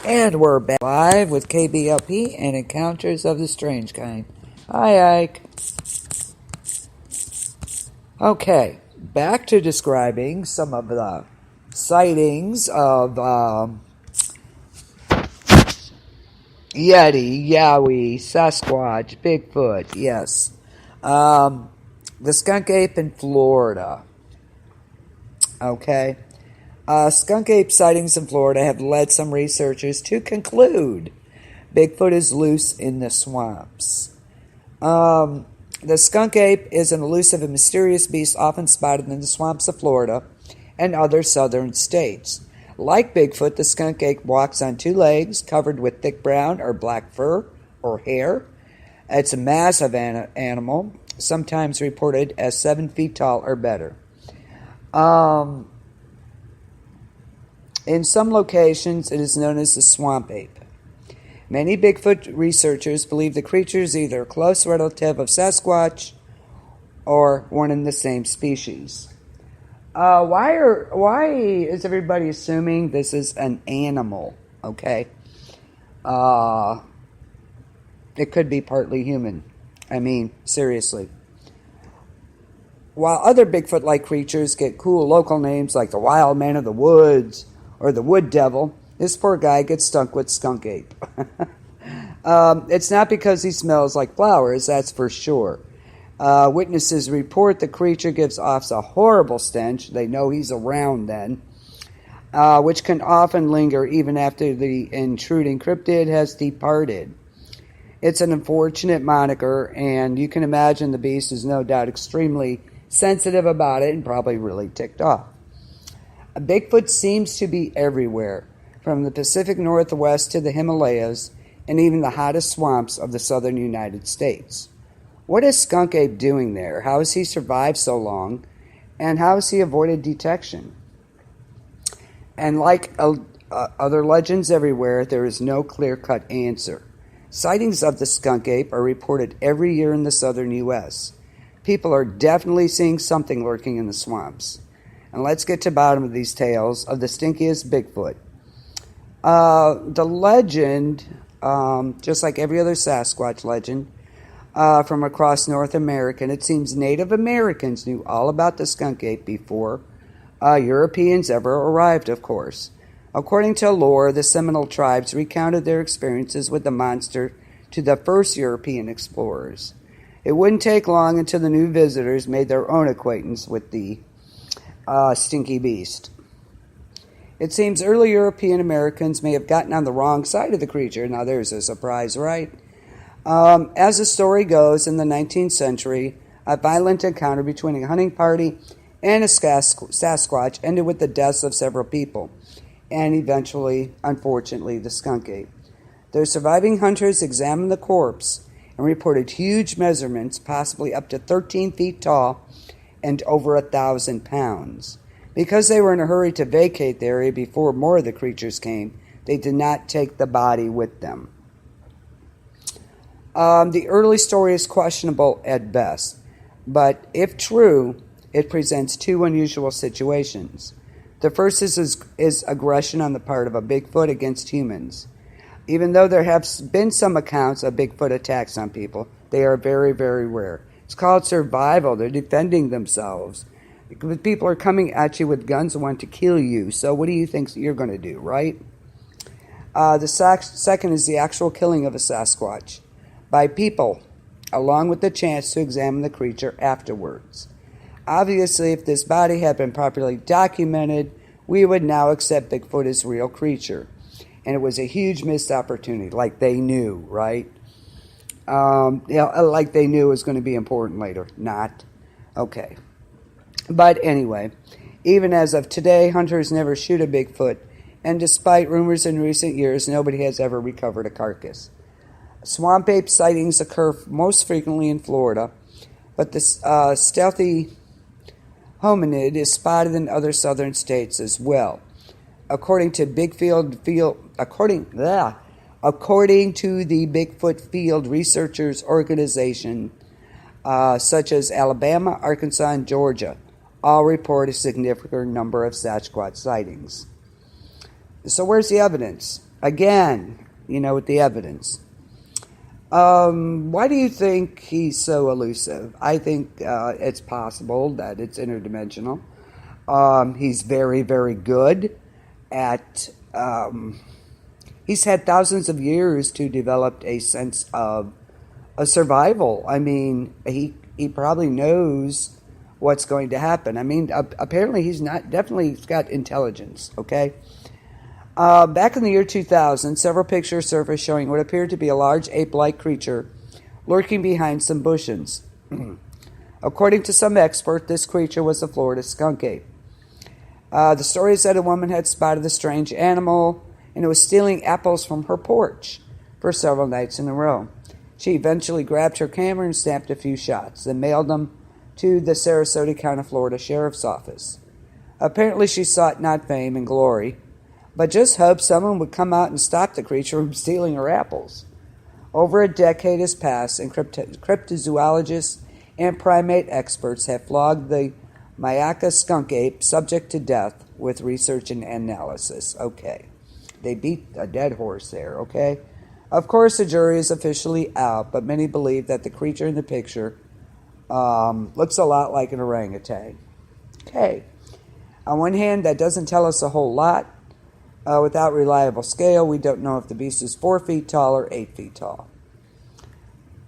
And we're back live with KBLP and Encounters of the Strange Kind. Hi, Ike. Okay, back to describing some of the sightings of Yeti, Yowie, Sasquatch, Bigfoot, yes. The skunk ape in Florida. Okay. Skunk ape sightings in Florida have led some researchers to conclude Bigfoot is loose in the swamps. The skunk ape is an elusive and mysterious beast often spotted in the swamps of Florida and other southern states. Like Bigfoot, the skunk ape walks on two legs covered with thick brown or black fur or hair. It's a massive animal, sometimes reported as 7 feet tall or better. In some locations, it is known as the swamp ape. Many Bigfoot researchers believe the creature is either a close relative of Sasquatch or one in the same species. Why is everybody assuming this is an animal? Okay. It could be partly human. I mean, seriously. While other Bigfoot-like creatures get cool local names like the Wild Man of the Woods or the Wood Devil, this poor guy gets stunk with skunk ape. It's not because he smells like flowers, that's for sure. Witnesses report the creature gives off a horrible stench. They know he's around then, which can often linger even after the intruding cryptid has departed. It's an unfortunate moniker, and you can imagine the beast is no doubt extremely sensitive about it and probably really ticked off. Bigfoot seems to be everywhere, from the Pacific Northwest to the Himalayas and even the hottest swamps of the southern United States. What is skunk ape doing there? How has he survived so long? And how has he avoided detection? And like other legends everywhere, there is no clear-cut answer. Sightings of the skunk ape are reported every year in the southern U.S. People are definitely seeing something lurking in the swamps. And let's get to the bottom of these tales of the stinkiest Bigfoot. The legend, just like every other Sasquatch legend from across North America, and it seems Native Americans knew all about the skunk ape before Europeans ever arrived, of course. According to lore, the Seminole tribes recounted their experiences with the monster to the first European explorers. It wouldn't take long until the new visitors made their own acquaintance with the stinky beast. It seems early European Americans may have gotten on the wrong side of the creature. Now there's a surprise, right? As the story goes, in the 19th century, a violent encounter between a hunting party and a Sasquatch ended with the deaths of several people, and eventually, unfortunately, the skunk ape. The surviving hunters examined the corpse and reported huge measurements, possibly up to 13 feet tall, and over 1,000 pounds. Because they were in a hurry to vacate the area before more of the creatures came, they did not take the body with them. The early story is questionable at best, but if true, it presents two unusual situations. The first is aggression on the part of a Bigfoot against humans. Even though there have been some accounts of Bigfoot attacks on people, they are very, very rare. It's called survival. They're defending themselves. People are coming at you with guns and want to kill you. So what do you think you're going to do, right? The second is the actual killing of a Sasquatch by people, along with the chance to examine the creature afterwards. Obviously, if this body had been properly documented, we would now accept Bigfoot as a real creature. And it was a huge missed opportunity, like they knew, right? Like they knew it was going to be important later. Not. Okay. But anyway, even as of today, hunters never shoot a Bigfoot, and despite rumors in recent years, nobody has ever recovered a carcass. Swamp ape sightings occur most frequently in Florida, but the stealthy hominid is spotted in other southern states as well. According to the Bigfoot Field Researchers Organization, such as Alabama, Arkansas, and Georgia, all report a significant number of Sasquatch sightings. So where's the evidence? Again, with the evidence. Why do you think he's so elusive? I think it's possible that it's interdimensional. He's very, very good at. He's had thousands of years to develop a sense of a survival. I mean, he probably knows what's going to happen. I mean, apparently he's got intelligence. Okay. Back in the year 2000, several pictures surfaced showing what appeared to be a large ape-like creature lurking behind some bushes. According to some expert, this creature was a Florida skunk ape. The story said a woman had spotted the strange animal, and it was stealing apples from her porch for several nights in a row. She eventually grabbed her camera and snapped a few shots, then mailed them to the Sarasota County, Florida Sheriff's Office. Apparently she sought not fame and glory, but just hoped someone would come out and stop the creature from stealing her apples. Over a decade has passed, and cryptozoologists and primate experts have flogged the Mayaca skunk ape subject to death with research and analysis. Okay. They beat a dead horse there, okay? Of course, the jury is officially out, but many believe that the creature in the picture looks a lot like an orangutan. Okay. On one hand, that doesn't tell us a whole lot. Without reliable scale, we don't know if the beast is 4 feet tall or 8 feet tall.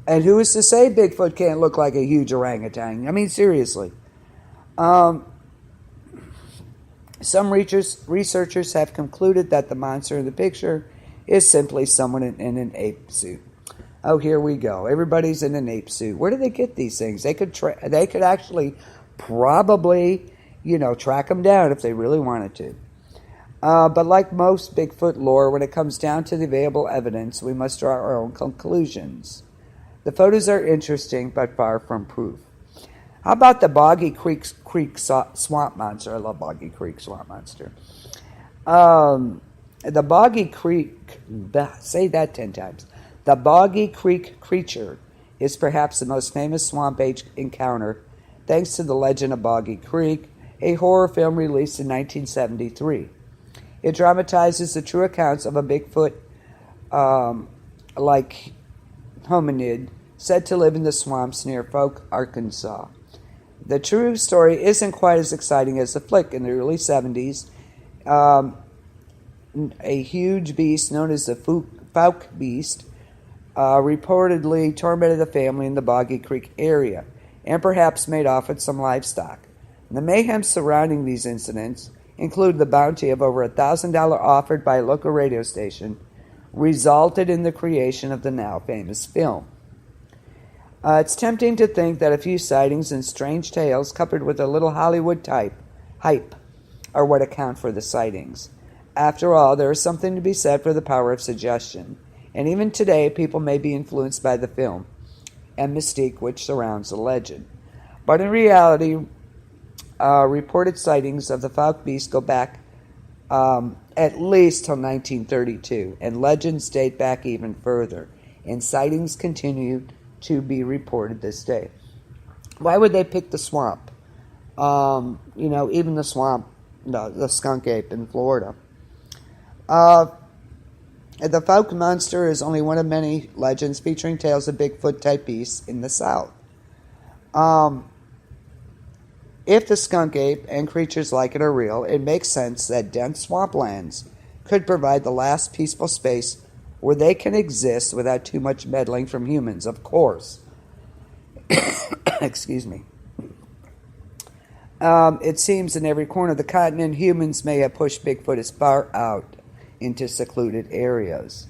And who is to say Bigfoot can't look like a huge orangutan? I mean, seriously. Some researchers have concluded that the monster in the picture is simply someone in an ape suit. Oh, here we go. Everybody's in an ape suit. Where do they get these things? They could actually probably, track them down if they really wanted to. But like most Bigfoot lore, when it comes down to the available evidence, we must draw our own conclusions. The photos are interesting, but far from proof. How about the Boggy Creek Swamp Monster? I love Boggy Creek Swamp Monster. The Boggy Creek, say that 10 times. The Boggy Creek creature is perhaps the most famous swamp ape encounter, thanks to the legend of Boggy Creek, a horror film released in 1973. It dramatizes the true accounts of a Bigfoot like hominid said to live in the swamps near Folk, Arkansas. The true story isn't quite as exciting as the flick. In the early 70s, a huge beast known as the Folk Beast reportedly tormented a family in the Boggy Creek area and perhaps made off with some livestock. The mayhem surrounding these incidents include the bounty of over $1,000 offered by a local radio station, resulted in the creation of the now famous film. It's tempting to think that a few sightings and strange tales, coupled with a little Hollywood hype, are what account for the sightings. After all, there is something to be said for the power of suggestion, and even today, people may be influenced by the film and mystique which surrounds the legend. But in reality, reported sightings of the Folk Beast go back at least till 1932, and legends date back even further, and sightings continue to be reported this day. Why would they pick the swamp? Even the swamp, the skunk ape in Florida. The Folk monster is only one of many legends featuring tales of Bigfoot-type beasts in the South. If the skunk ape and creatures like it are real, it makes sense that dense swamplands could provide the last peaceful space where they can exist without too much meddling from humans, of course. Excuse me. It seems in every corner of the continent, humans may have pushed Bigfoot as far out into secluded areas.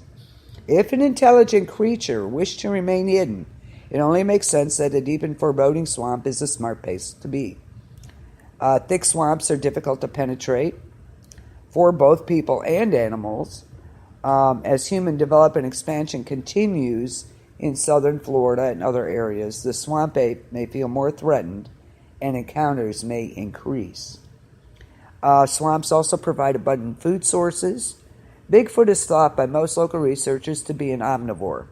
If an intelligent creature wished to remain hidden, it only makes sense that a deep and foreboding swamp is a smart place to be. Thick swamps are difficult to penetrate for both people and animals. As human development and expansion continues in southern Florida and other areas, the swamp ape may feel more threatened and encounters may increase. Swamps also provide abundant food sources. Bigfoot is thought by most local researchers to be an omnivore.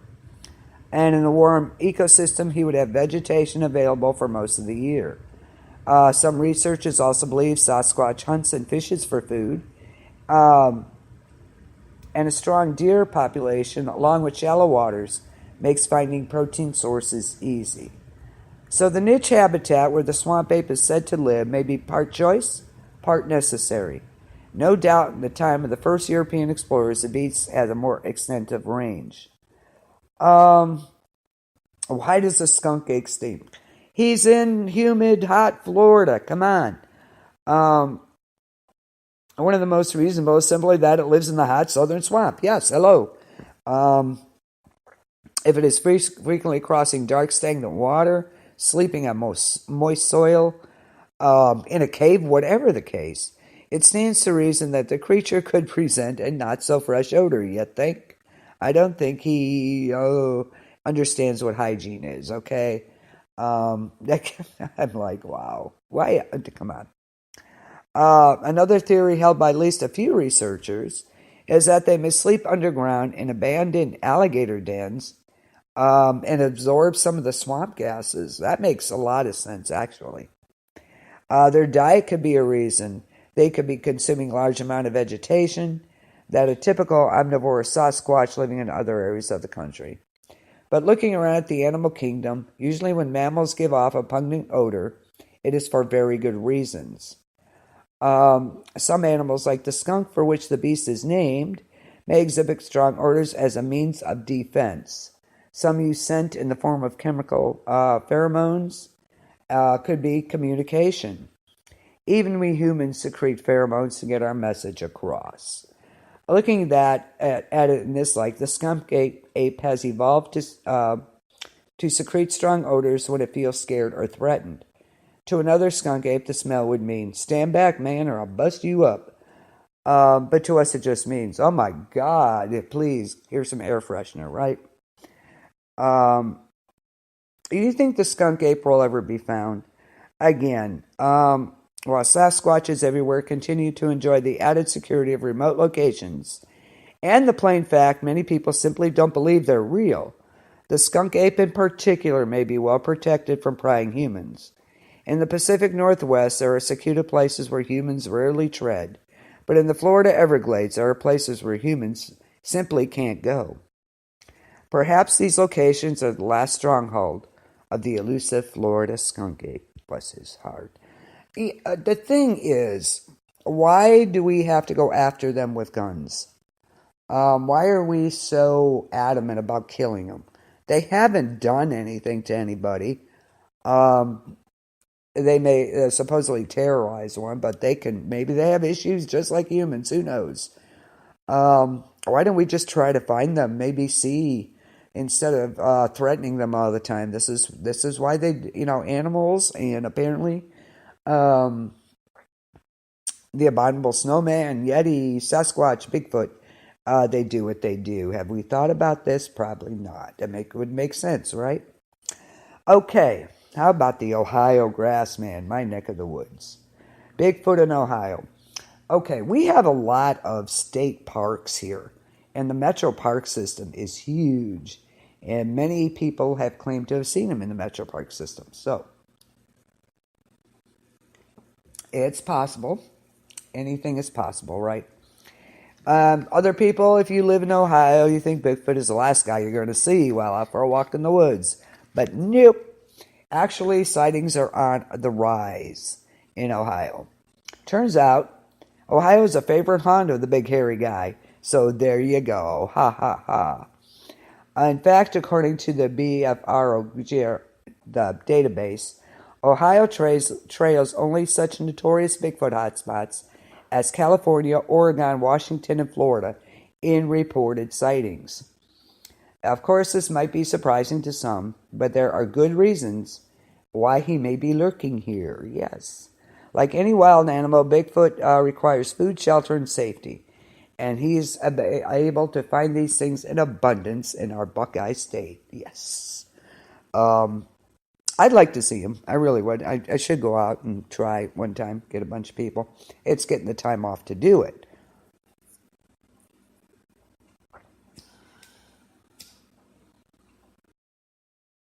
And in a warm ecosystem, he would have vegetation available for most of the year. Some researchers also believe Sasquatch hunts and fishes for food. And and a strong deer population, along with shallow waters, makes finding protein sources easy. So the niche habitat where the swamp ape is said to live may be part choice, part necessary. No doubt in the time of the first European explorers, the beast had a more extensive range. Why does the skunk ape stink? He's in humid, hot Florida. Come on. One of the most reasonable is simply that it lives in the hot southern swamp. Yes, hello. If it is frequently crossing dark, stagnant water, sleeping on moist soil, in a cave, whatever the case, it stands to reason that the creature could present a not-so-fresh odor, you think? I don't think he understands what hygiene is, okay? I'm like, wow. Why? Come on. Another theory held by at least a few researchers is that they may sleep underground in abandoned alligator dens and absorb some of the swamp gases. That makes a lot of sense, actually. Their diet could be a reason. They could be consuming large amount of vegetation that a typical omnivore Sasquatch living in other areas of the country. But looking around at the animal kingdom, usually when mammals give off a pungent odor, it is for very good reasons. Some animals, like the skunk for which the beast is named, may exhibit strong odors as a means of defense. Some use scent in the form of chemical pheromones. Could be communication. Even we humans secrete pheromones to get our message across. Looking at it in this light, the skunk ape has evolved to secrete strong odors when it feels scared or threatened. To another skunk ape, the smell would mean, stand back, man, or I'll bust you up. But to us, it just means, oh my God, please, here's some air freshener, right? Do you think the skunk ape will ever be found? Again, while Sasquatches everywhere continue to enjoy the added security of remote locations, and the plain fact many people simply don't believe they're real, the skunk ape in particular may be well protected from prying humans. In the Pacific Northwest, there are secluded places where humans rarely tread, but in the Florida Everglades, there are places where humans simply can't go. Perhaps these locations are the last stronghold of the elusive Florida skunk ape. Bless his heart. The thing is, why do we have to go after them with guns? Why are we so adamant about killing them? They haven't done anything to anybody. They may supposedly terrorize one, but maybe they have issues just like humans. Who knows? Why don't we just try to find them? Maybe see, instead of threatening them all the time. This is why they, animals, and apparently the abominable snowman, Yeti, Sasquatch, Bigfoot, they do what they do. Have we thought about this? Probably not. It would make sense, right? Okay, how about the Ohio grassman, my neck of the woods? Bigfoot in Ohio. Okay, we have a lot of state parks here, and the Metro Park system is huge, and many people have claimed to have seen them in the Metro Park system. So, it's possible. Anything is possible, right? Other people, if you live in Ohio, you think Bigfoot is the last guy you're going to see while out for a walk in the woods. But nope. Actually, sightings are on the rise in Ohio. Turns out, Ohio is a favorite haunt of the big hairy guy. So there you go. Ha ha ha. In fact, according to the BFROG, the database, Ohio trails only such notorious Bigfoot hotspots as California, Oregon, Washington, and Florida in reported sightings. Of course, this might be surprising to some, but there are good reasons why he may be lurking here. Yes. Like any wild animal, Bigfoot requires food, shelter, and safety. And he's able to find these things in abundance in our Buckeye State. Yes. I'd like to see him. I really would. I should go out and try one time, get a bunch of people. It's getting the time off to do it.